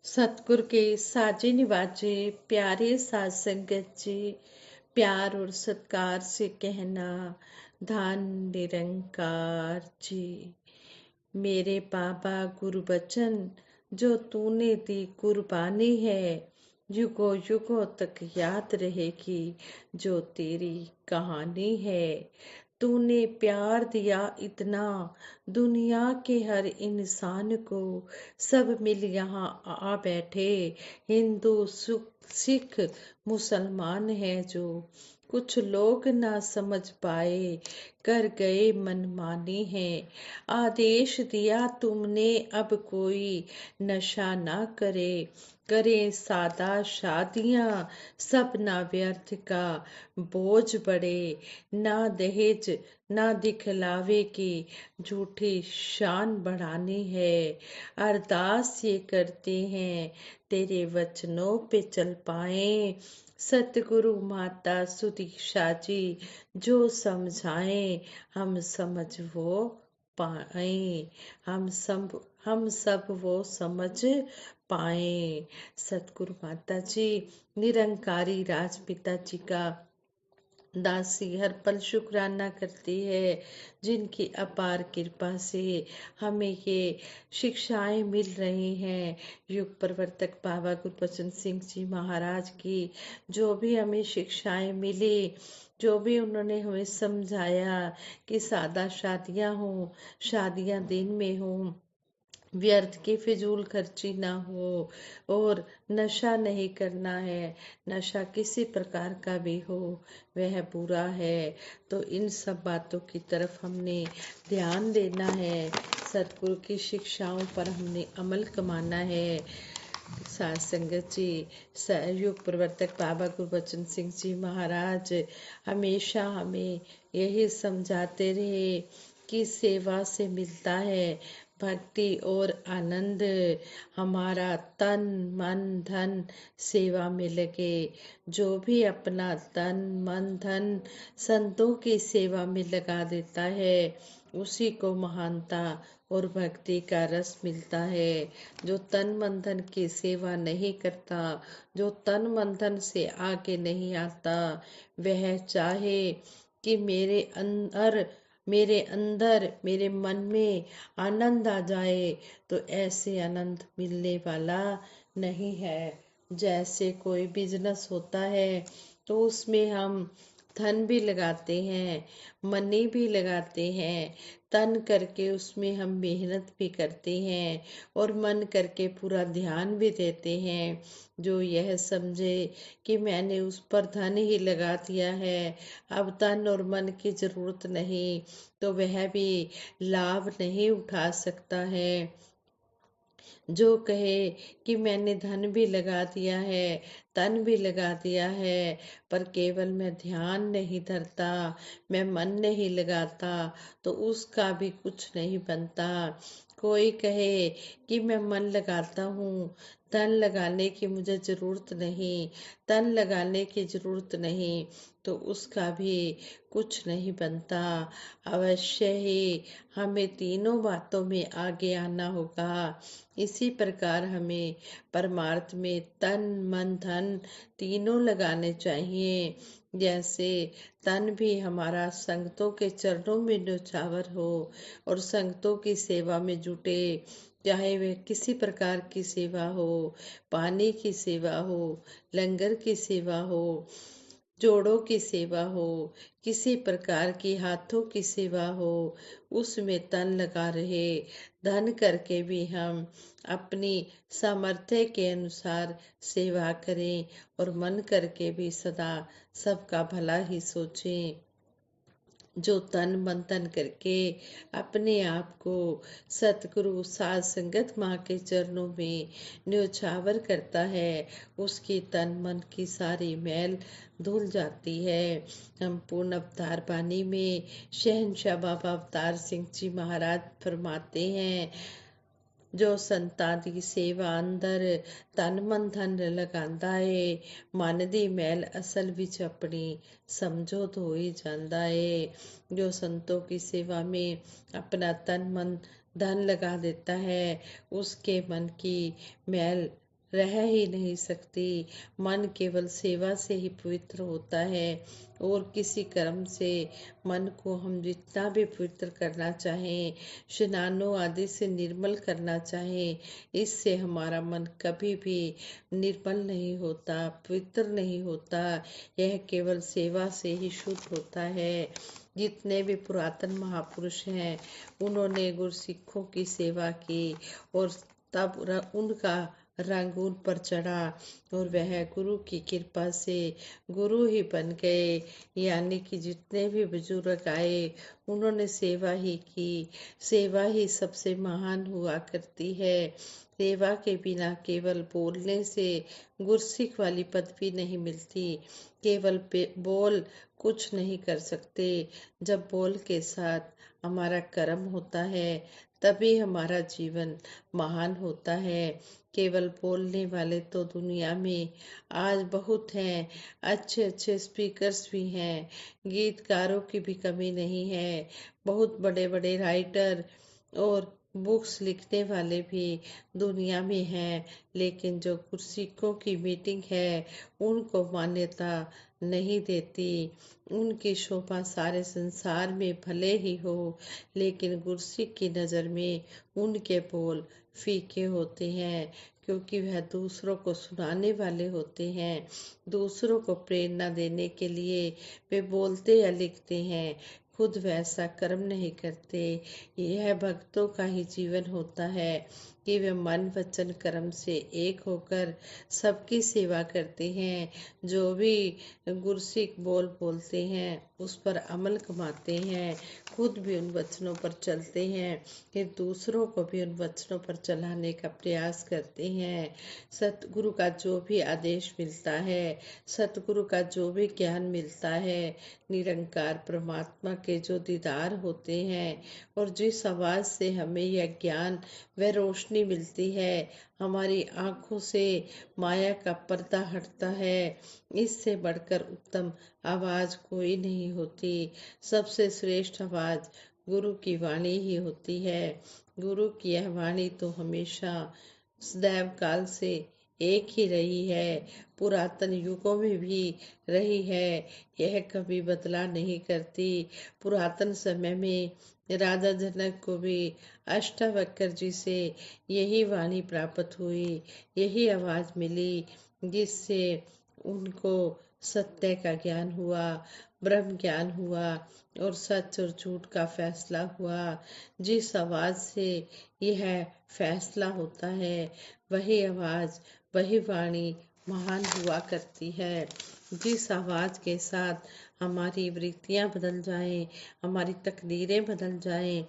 सतगुर के साजे निवाजे प्यारे साध संगत जी, प्यार और सत्कार से कहना धन निरंकार जी। मेरे बाबा गुरु बचन जो तूने दी कुर्बानी है, युगों युगों तक याद रहेगी जो तेरी कहानी है। तूने प्यार दिया इतना दुनिया के हर इंसान को, सब मिल यहाँ आ बैठे, हिंदू सिख मुसलमान है जो। कुछ लोग ना समझ पाए, कर गए मनमानी है। आदेश दिया तुमने अब कोई नशा ना करे, करें सादा शादियां सब ना व्यर्थ का बोझ बढ़े। ना दहेज ना दिखलावे की झूठी शान बढ़ानी है। अरदास ये करते हैं तेरे वचनों पे चल पाए। सतगुरु माता सुदीक्षा जी जो समझाए हम समझ वो पाए। हम सब वो समझ पाए। सतगुरु माता जी निरंकारी राजपिता जी का दासी हर पल शुक्राना करती है, जिनकी अपार कृपा से हमें ये शिक्षाएं मिल रही हैं। युग प्रवर्तक बाबा गुरबचन सिंह जी महाराज की जो भी हमें शिक्षाएं मिली, जो भी उन्होंने हमें समझाया कि सादा शादियां हों, शादियां दिन में हों, व्यर्थ की फिजूल खर्ची ना हो, और नशा नहीं करना है। नशा किसी प्रकार का भी हो वह बुरा है। तो इन सब बातों की तरफ हमने ध्यान देना है। सतगुरु की शिक्षाओं पर हमने अमल कमाना है। साध संगत जी, सहयोग प्रवर्तक बाबा गुरबचन सिंह जी महाराज हमेशा हमें यही समझाते रहे कि सेवा से मिलता है भक्ति और आनंद। हमारा तन मन धन सेवा में लगे। जो भी अपना तन मन धन संतों की सेवा में लगा देता है, उसी को महानता और भक्ति का रस मिलता है। जो तन मन धन की सेवा नहीं करता, जो तन मन धन से आगे नहीं आता, वह चाहे कि मेरे अंदर मेरे मन में आनंद आ जाए, तो ऐसे आनंद मिलने वाला नहीं है। जैसे कोई बिजनेस होता है तो उसमें हम धन भी लगाते हैं, मनी भी लगाते हैं, तन करके उसमें हम मेहनत भी करते हैं और मन करके पूरा ध्यान भी देते हैं। जो यह समझे कि मैंने उस पर धन ही लगा दिया है, अब तन और मन की जरूरत नहीं, तो वह भी लाभ नहीं उठा सकता है। जो कहे कि मैंने धन भी लगा दिया है, तन भी लगा दिया है, पर केवल मैं ध्यान नहीं धरता, मैं मन नहीं लगाता, तो उसका भी कुछ नहीं बनता। कोई कहे कि मैं मन लगाता हूँ, धन लगाने की मुझे जरूरत नहीं, तन लगाने की जरूरत नहीं, तो उसका भी कुछ नहीं बनता। अवश्य ही हमें तीनों बातों में आगे आना होगा। इसी प्रकार हमें परमार्थ में तन मन धन तीनों लगाने चाहिए। जैसे तन भी हमारा संगतों के चरणों में न्योछावर हो और संगतों की सेवा में जुटे, चाहे वह किसी प्रकार की सेवा हो, पानी की सेवा हो, लंगर की सेवा हो, जोड़ों की सेवा हो, किसी प्रकार की हाथों की सेवा हो, उसमें तन लगा रहे। धन करके भी हम अपनी सामर्थ्य के अनुसार सेवा करें और मन करके भी सदा सबका भला ही सोचें। जो तन मन धन करके अपने आप को सतगुरु साध संगत माँ के चरणों में न्योछावर करता है, उसकी तन मन की सारी मैल धुल जाती है। हम पूर्ण अवतार बानी में शहनशाह बाबा अवतार सिंह जी महाराज फरमाते हैं, जो संतां दी सेवा अंदर तन मन धन लगांदा है, मन दी मैल असल विच अपनी समझो धोई जांदा है। जो संतों की सेवा में अपना तन मन धन लगा देता है, उसके मन की मैल रह ही नहीं सकती। मन केवल सेवा से ही पवित्र होता है, और किसी कर्म से मन को हम जितना भी पवित्र करना चाहें, स्नानों आदि से निर्मल करना चाहें, इससे हमारा मन कभी भी निर्मल नहीं होता, पवित्र नहीं होता। यह केवल सेवा से ही शुद्ध होता है। जितने भी पुरातन महापुरुष हैं, उन्होंने गुरसिखों की सेवा की, और तब उनका रंग उन पर चढ़ा, और वह गुरु की कृपा से गुरु ही बन गए। यानी कि जितने भी बुजुर्ग आए, उन्होंने सेवा ही की। सेवा ही सबसे महान हुआ करती है। सेवा के बिना केवल बोलने से गुरसिख वाली पदवी नहीं मिलती। केवल बोल कुछ नहीं कर सकते। जब बोल के साथ हमारा कर्म होता है, तभी हमारा जीवन महान होता है। केवल बोलने वाले तो दुनिया में आज बहुत हैं। अच्छे अच्छे स्पीकर्स भी हैं, गीतकारों की भी कमी नहीं है। बहुत बड़े बड़े राइटर और बुक्स लिखने वाले भी दुनिया में हैं, लेकिन जो गुरसिखों की मीटिंग है, उनको मान्यता नहीं देती। उनकी शोभा सारे संसार में भले ही हो, लेकिन गुरसिख की नज़र में उनके बोल फीके होते हैं, क्योंकि वह दूसरों को सुनाने वाले होते हैं। दूसरों को प्रेरणा देने के लिए वे बोलते या लिखते हैं, खुद वैसा कर्म नहीं करते। यह भक्तों का ही जीवन होता है कि वे मन वचन कर्म से एक होकर सबकी सेवा करते हैं। जो भी गुरसिख बोल बोलते हैं, उस पर अमल कमाते हैं, खुद भी उन वचनों पर चलते हैं, फिर दूसरों को भी उन वचनों पर चलाने का प्रयास करते हैं। सतगुरु का जो भी आदेश मिलता है, सतगुरु का जो भी ज्ञान मिलता है, निरंकार परमात्मा के जो दीदार होते हैं, और जिस आवाज़ से हमें यह ज्ञान व रोशनी मिलती है, हमारी आँखों से माया का पर्दा हटता है, इससे बढ़कर उत्तम आवाज़ कोई नहीं होती। सबसे श्रेष्ठ आवाज़ गुरु की वाणी ही होती है। गुरु की यह वाणी तो हमेशा सदैव काल से एक ही रही है, पुरातन युगों में भी रही है। यह कभी बदला नहीं करती। पुरातन समय में राजा जनक को भी अष्टावक्र जी से यही वाणी प्राप्त हुई, यही आवाज मिली, जिससे उनको सत्य का ज्ञान हुआ, ब्रह्म ज्ञान हुआ, और सच और झूठ का फैसला हुआ। जिस आवाज से यह फैसला होता है, वही आवाज, वही वाणी महान हुआ करती है। जिस आवाज के साथ हमारी वृत्तियां बदल जाएं, हमारी तकदीरें बदल जाएं,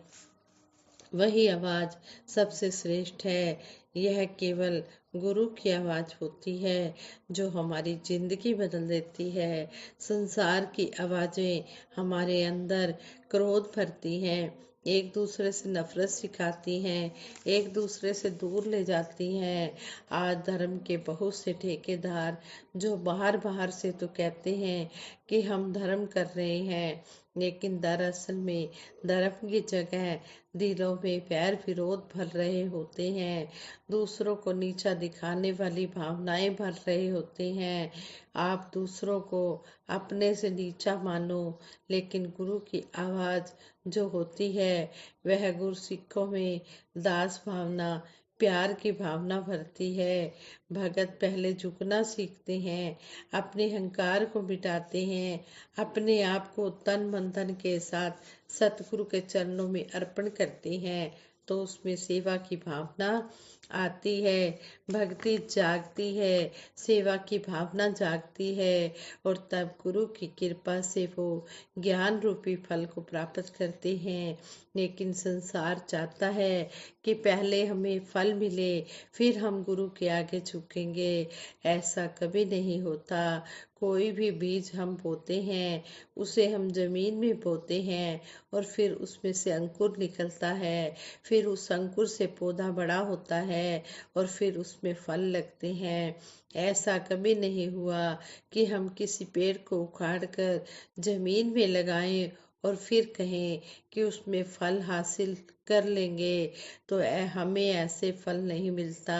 वही आवाज सबसे श्रेष्ठ है। यह केवल गुरु की आवाज होती है, जो हमारी जिंदगी बदल देती है। संसार की आवाजें हमारे अंदर क्रोध भरती हैं, एक दूसरे से नफरत सिखाती हैं, एक दूसरे से दूर ले जाती हैं। आज धर्म के बहुत से ठेकेदार जो बाहर बाहर से तो कहते हैं कि हम धर्म कर रहे हैं, लेकिन दरअसल में धर्म की जगह दिलों में बैर विरोध भर रहे होते हैं, दूसरों को नीचा दिखाने वाली भावनाएं भर रहे होते हैं। आप दूसरों को अपने से नीचा मानो, लेकिन गुरु की आवाज जो होती है, वह गुरसिखों में दास भावना, प्यार की भावना भरती है। भगत पहले झुकना सीखते हैं, अपने अहंकार को मिटाते हैं, अपने आप को तन मन धन के साथ सतगुरु के चरणों में अर्पण करते हैं, तो उसमें सेवा की भावना आती है, भक्ति जागती है, सेवा की भावना जागती है, और तब गुरु की कृपा से वो ज्ञान रूपी फल को प्राप्त करते हैं। लेकिन संसार चाहता है कि पहले हमें फल मिले, फिर हम गुरु के आगे झुकेंगे। ऐसा कभी नहीं होता। कोई भी बीज हम बोते हैं, उसे हम जमीन में बोते हैं, और फिर उसमें से अंकुर निकलता है, फिर उस अंकुर से पौधा बड़ा होता है, और फिर उसमें फल लगते हैं। ऐसा कभी नहीं हुआ कि हम किसी पेड़ को उखाड़ कर जमीन में लगाएं और फिर कहें कि उसमें फल हासिल कर लेंगे, तो हमें ऐसे फल नहीं मिलता,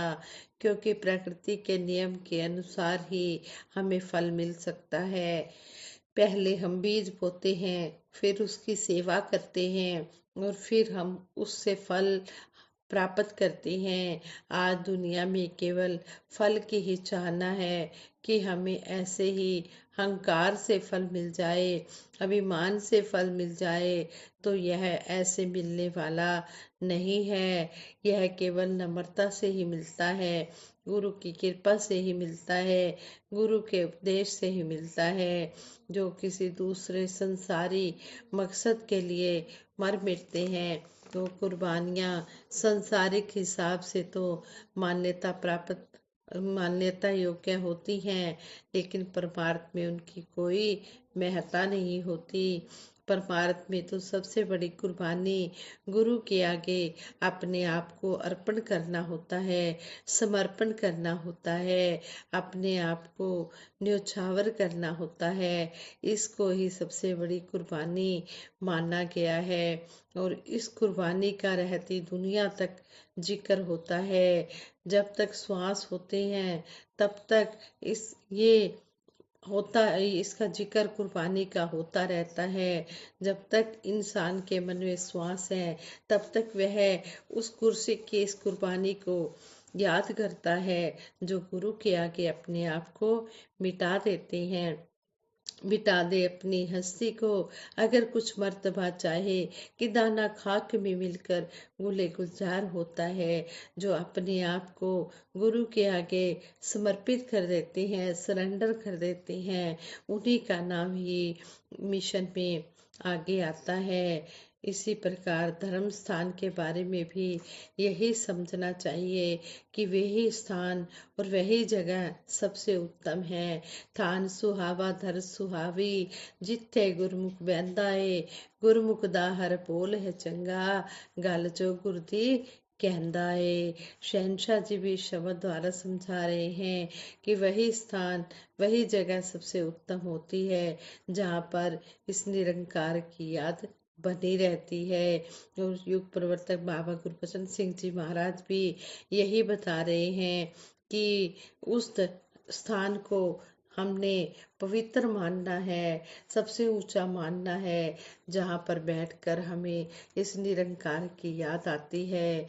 क्योंकि प्रकृति के नियम के अनुसार ही हमें फल मिल सकता है। पहले हम बीज बोते हैं, फिर उसकी सेवा करते हैं, और फिर हम उससे फल प्राप्त करते हैं। आज दुनिया में केवल फल की ही चाहना है कि हमें ऐसे ही अहंकार से फल मिल जाए, अभिमान से फल मिल जाए, तो यह ऐसे मिलने वाला नहीं है। यह केवल नम्रता से ही मिलता है, गुरु की कृपा से ही मिलता है, गुरु के उपदेश से ही मिलता है। जो किसी दूसरे संसारी मकसद के लिए मर मिटते हैं, तो कुर्बानियाँ संसारिक हिसाब से तो मान्यता योग्य होती हैं, लेकिन परमार्थ में उनकी कोई महत्ता नहीं होती। परमार्थ में तो सबसे बड़ी कुर्बानी गुरु के आगे अपने आप को अर्पण करना होता है, समर्पण करना होता है, अपने आप को न्योछावर करना होता है। इसको ही सबसे बड़ी कुर्बानी माना गया है, और इस कुर्बानी का रहती दुनिया तक जिक्र होता है। जब तक श्वास होते हैं तब तक ये होता इसका जिक्र कुर्बानी का होता रहता है। जब तक इंसान के मन में श्वास है तब तक वह उस कुर्सी की इस कुर्बानी को याद करता है, जो गुरु के आगे अपने आप को मिटा देते हैं। मिटा दे अपनी हस्ती को, अगर कुछ मर्तबा चाहे कि दाना खाक में मिलकर गुले गुलजार होता है। जो अपने आप को गुरु के आगे समर्पित कर देते हैं, सरेंडर कर देते हैं, उन्हीं का नाम ही मिशन में आगे आता है। इसी प्रकार धर्म स्थान के बारे में भी यही समझना चाहिए कि वही स्थान और वही जगह सबसे उत्तम है। थान सुहावा धर सुहावी, जिथे गुरमुख बहंदा है, गुरमुख दा हर बोल है चंगा, गल जो गुर दी कहंदा है। शहनशाह जी भी शब्द द्वारा समझा रहे हैं कि वही स्थान वही जगह सबसे उत्तम होती है, जहाँ पर इस निरंकार की याद बनी रहती है। और युग प्रवर्तक बाबा गुरबचन सिंह जी महाराज भी यही बता रहे हैं कि उस स्थान को हमने पवित्र मानना है, सबसे ऊंचा मानना है, जहाँ पर बैठकर हमें इस निरंकार की याद आती है,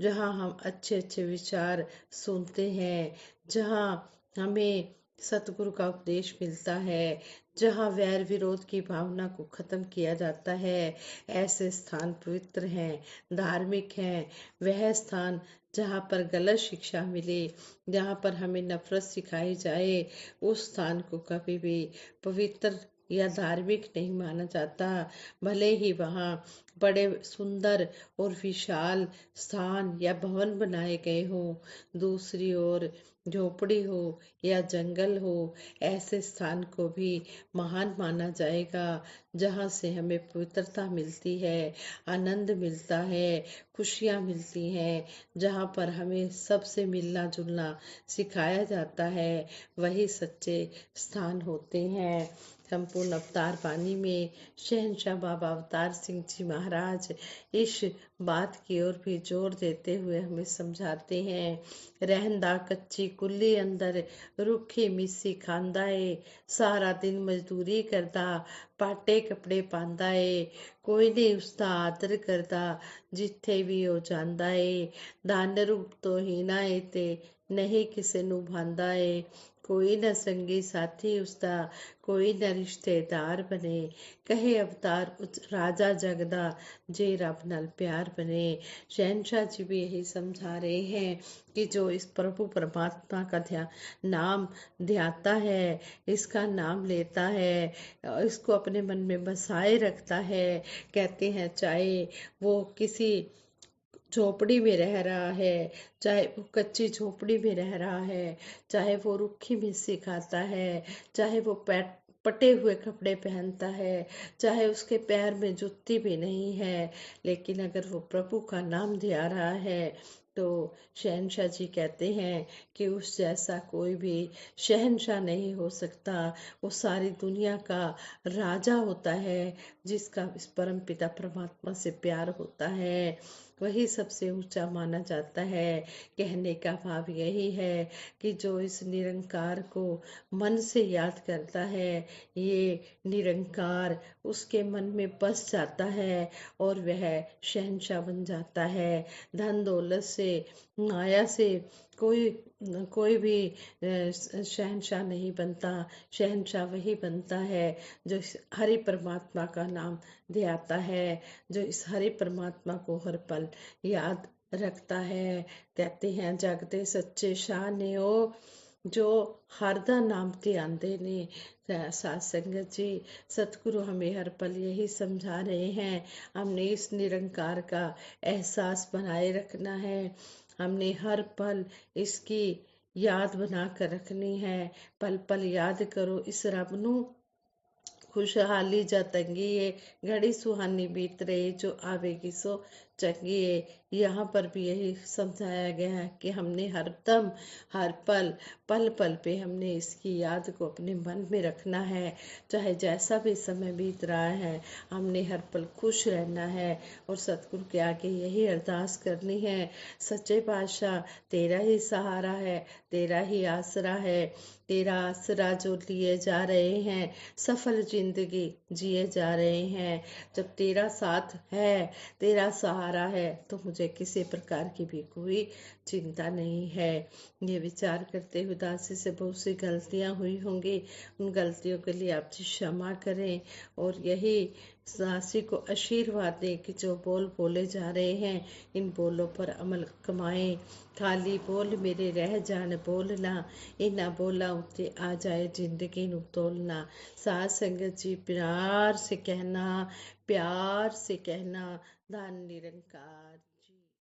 जहाँ हम अच्छे अच्छे विचार सुनते हैं, जहाँ हमें सतगुरु का उपदेश मिलता है, जहाँ वैर विरोध की भावना को खत्म किया जाता है। ऐसे स्थान पवित्र हैं, धार्मिक हैं। वह स्थान जहाँ पर गलत शिक्षा मिले, जहाँ पर हमें नफरत सिखाई जाए, उस स्थान को कभी भी पवित्र या धार्मिक नहीं माना जाता। भले ही वहाँ बड़े सुंदर और विशाल स्थान या भवन बनाए गए हों, दूसरी ओर झोपड़ी हो या जंगल हो, ऐसे स्थान को भी महान माना जाएगा, जहाँ से हमें पवित्रता मिलती है, आनंद मिलता है, खुशियाँ मिलती हैं, जहाँ पर हमें सबसे मिलना जुलना सिखाया जाता है, वही सच्चे स्थान होते हैं। संपूर्ण अवतार वाणी में शहनशाह बाबा अवतार सिंह जी महाराज इस बात की ओर भी जोर देते हुए हमें समझाते हैं। रहंदा कच्ची कुल्ली अंदर, रुखी मिस्सी खांदा है, सारा दिन मजदूरी करदा, पाटे कपड़े पांदा है, कोई नहीं उसका आदर करदा, जिथे भी हो जांदा है, धन रूप तो हीना है ते नहीं किसे नु भांदा है, कोई न संगी साथी उसका, कोई न रिश्तेदार बने, कहे अवतार राजा जगदा, जे रब नाल प्यार बने। शहनशाह जी भी यही समझा रहे हैं कि जो इस प्रभु परमात्मा का नाम ध्याता है, इसका नाम लेता है, इसको अपने मन में बसाए रखता है, कहते हैं चाहे वो किसी झोपड़ी में रह रहा है, चाहे वो कच्ची झोपड़ी में रह रहा है, चाहे वो रुक्खी मिस्सी खाता है, चाहे वो पटे हुए कपड़े पहनता है, चाहे उसके पैर में जूती भी नहीं है, लेकिन अगर वो प्रभु का नाम ध्या रहा है तो शहनशाह जी कहते हैं कि उस जैसा कोई भी शहनशाह नहीं हो सकता। वो सारी दुनिया का राजा होता है, जिसका इस परम पिता परमात्मा से प्यार होता है, वही सबसे ऊंचा माना जाता है। कहने का भाव यही है कि जो इस निरंकार को मन से याद करता है, ये निरंकार उसके मन में बस जाता है और वह शहंशाह बन जाता है। धन दौलत से, माया से कोई कोई भी शहंशाह नहीं बनता। शहंशाह वही बनता है जो इस हरि परमात्मा का नाम ध्याता है, जो इस हरि परमात्मा को हर पल याद रखता है। कहते हैं जगते सच्चे शाह ने ओ, जो हर दा नाम ध्याते ने। साथ संगत जी, सतगुरु हमें हर पल यही समझा रहे हैं, हमने इस निरंकार का एहसास बनाए रखना है। हमने हर पल इसकी याद बना कर रखनी है। पल पल याद करो इस रब नू, खुशहाली जा तंगी है, घड़ी सुहानी बीत रही जो आवेगी सो चंगी है। यहाँ पर भी यही समझाया गया है कि हमने हर दम, हर पल, पल पल पे हमने इसकी याद को अपने मन में रखना है। चाहे जैसा भी समय बीत रहा है, हमने हर पल खुश रहना है और सतगुरु के आगे यही अरदास करनी है। सच्चे पातशाह, तेरा ही सहारा है, तेरा ही आसरा है, तेरा आसरा जो लिए जा रहे हैं, सफल जिंदगी जिए जा रहे हैं। जब तेरा साथ है, तेरा सहारा है, तो मुझे किसी प्रकार की भी कोई चिंता नहीं है। ये विचार करते हुए दासी से बहुत सी गलतियां हुई होंगी, उन गलतियों के लिए आप जी क्षमा करें और यही दासी को आशीर्वाद दें कि जो बोल बोले जा रहे हैं, इन बोलों पर अमल कमाएं। खाली बोल मेरे रह जान बोलना, इना बोला उते आ जाए जिंदगी नु तोलना। साथ संगत जी, प्यार से कहना, प्यार से कहना, धन निरंकार।